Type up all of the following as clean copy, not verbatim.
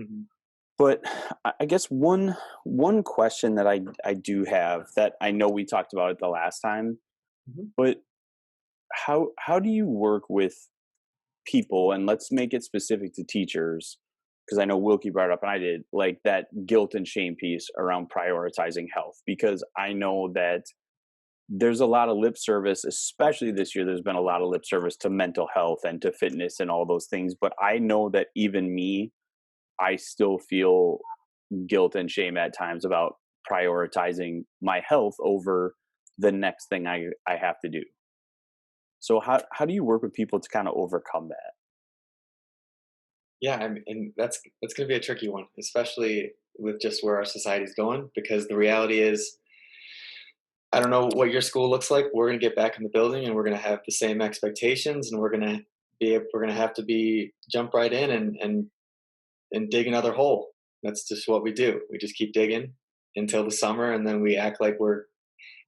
Mhm. But I guess one question that I do have that I know we talked about it the last time, Mhm. but how do you work with people, and let's make it specific to teachers, because I know Wilkie brought it up and I did, like that guilt and shame piece around prioritizing health, because I know that there's a lot of lip service, especially this year. There's been a lot of lip service to mental health and to fitness and all those things. But I know that even me, I still feel guilt and shame at times about prioritizing my health over the next thing I have to do. So how do you work with people to kind of overcome that? Yeah, and that's going to be a tricky one, especially with just where our society's going. Because the reality is, I don't know what your school looks like. We're going to get back in the building, and we're going to have the same expectations, and we're going to have to be jump right in and dig another hole. That's just what we do. We just keep digging until the summer, and then we act like we're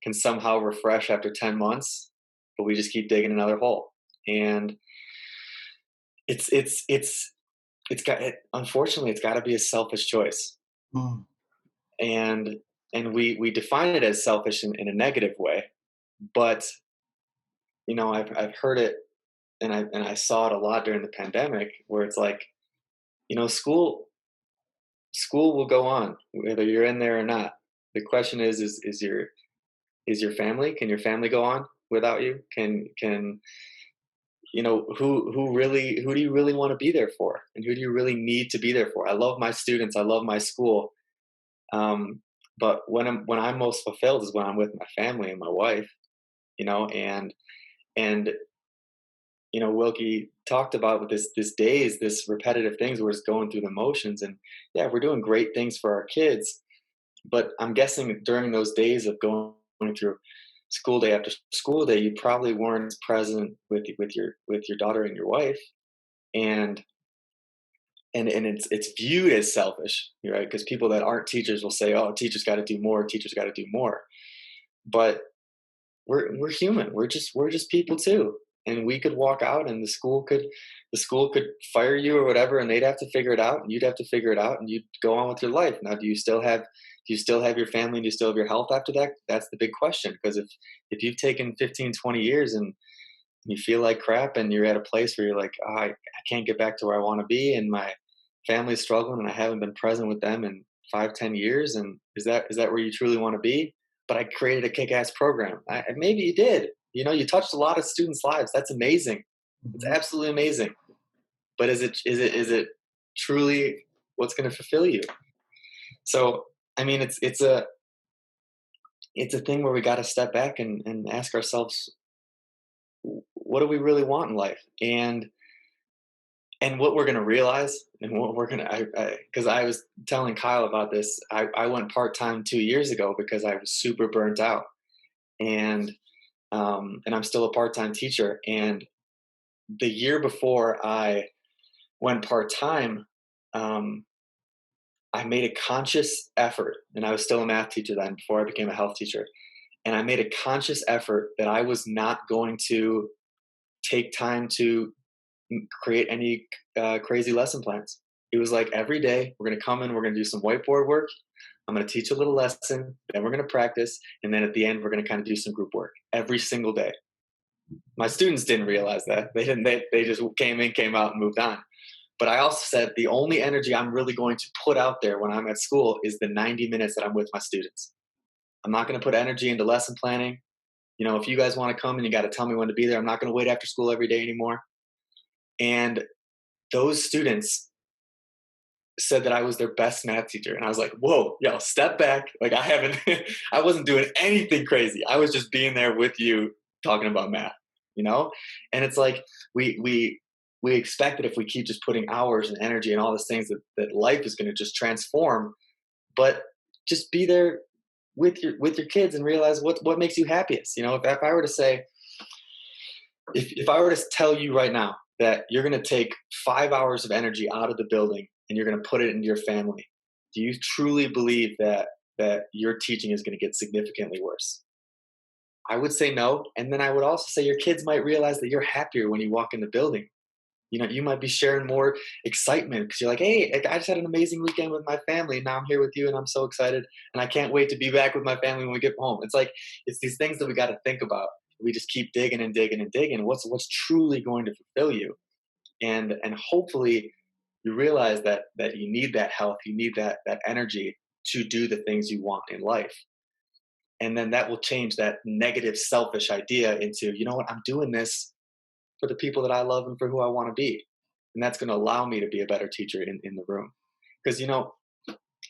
can somehow refresh after 10 months, but we just keep digging another hole. And it's unfortunately it's got to be a selfish choice, Mm. and we define it as selfish in a negative way. But I've heard it, and I saw it a lot during the pandemic, where it's like, school will go on whether you're in there or not. The question is your family, can your family go on without you? Can who do you really want to be there for, and who do you really need to be there for? I love my students, I love my school. But when I'm most fulfilled is when I'm with my family and my wife, and Wilkie talked about with this days, this repetitive things where it's going through the motions. And yeah, we're doing great things for our kids, but I'm guessing during those days of going through school day after school day, you probably weren't as present with your daughter and your wife. And and and it's viewed as selfish, right? Because people that aren't teachers will say, "Oh, teachers got to do more. Teachers got to do more." But we're human. We're just people too. And we could walk out, and the school could fire you or whatever, and they'd have to figure it out, and you'd have to figure it out, and you'd go on with your life. Now, do you still have your family, and do you still have your health after that? That's the big question. Because if you've taken 15, 20 years and you feel like crap, and you're at a place where you're like, oh, I can't get back to where I want to be, and my family's struggling, and I haven't been present with them in 5, 10 years, and is that where you truly want to be? But I created a kick-ass program. Maybe you did. You touched a lot of students' lives. That's amazing. It's Mhm. absolutely amazing. But is it truly what's going to fulfill you? So, I mean, it's a thing where we got to step back and ask ourselves, what do we really want in life? And what we're going to realize, and what we're going to, because I was telling Kyle about this. I went part-time 2 years ago because I was super burnt out. And I'm still a part-time teacher. And the year before I went part-time, um, I made a conscious effort, and I was still a math teacher then before I became a health teacher. And I made a conscious effort that I was not going to take time to create any crazy lesson plans. It was like every day we're going to come in, we're going to do some whiteboard work. I'm going to teach a little lesson, then we're going to practice, and then at the end we're going to kind of do some group work every single day. My students didn't realize that. They didn't. They just came in, came out, and moved on. But I also said the only energy I'm really going to put out there when I'm at school is the 90 minutes that I'm with my students. I'm not going to put energy into lesson planning. If you guys want to come and you got to tell me when to be there, I'm not going to wait after school every day anymore. And those students said that I was their best math teacher. And I was like, whoa, yo, step back. Like, I wasn't doing anything crazy. I was just being there with you talking about math, you know? And it's like, we expect that if we keep just putting hours and energy and all these things that life is going to just transform, but just be there with your kids and realize what makes you happiest. If I were to say, if I were to tell you right now that you're going to take 5 hours of energy out of the building and you're going to put it into your family, do you truly believe that your teaching is going to get significantly worse? I would say no. And then I would also say your kids might realize that you're happier when you walk in the building. You might be sharing more excitement because you're like, hey, I just had an amazing weekend with my family. Now I'm here with you and I'm so excited. And I can't wait to be back with my family when we get home. It's like, it's these things that we got to think about. We just keep digging and digging and digging. What's truly going to fulfill you? And hopefully you realize that you need that health, you need that energy to do the things you want in life. And then that will change that negative selfish idea into, you know what, I'm doing this for the people that I love and for who I want to be. And that's going to allow me to be a better teacher in the room. Because,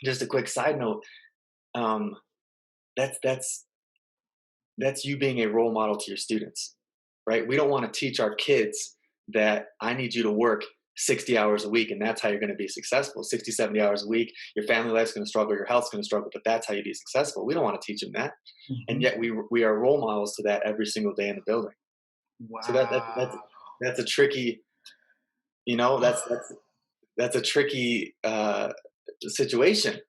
just a quick side note, um, that's you being a role model to your students, right? We don't want to teach our kids that I need you to work 60 hours a week and that's how you're going to be successful. 60, 70 hours a week, your family life's going to struggle, your health's going to struggle, but that's how you be successful. We don't want to teach them that. And Mhm. yet we are role models to that every single day in the building. So Wow. that's a tricky, you know, that's a tricky situation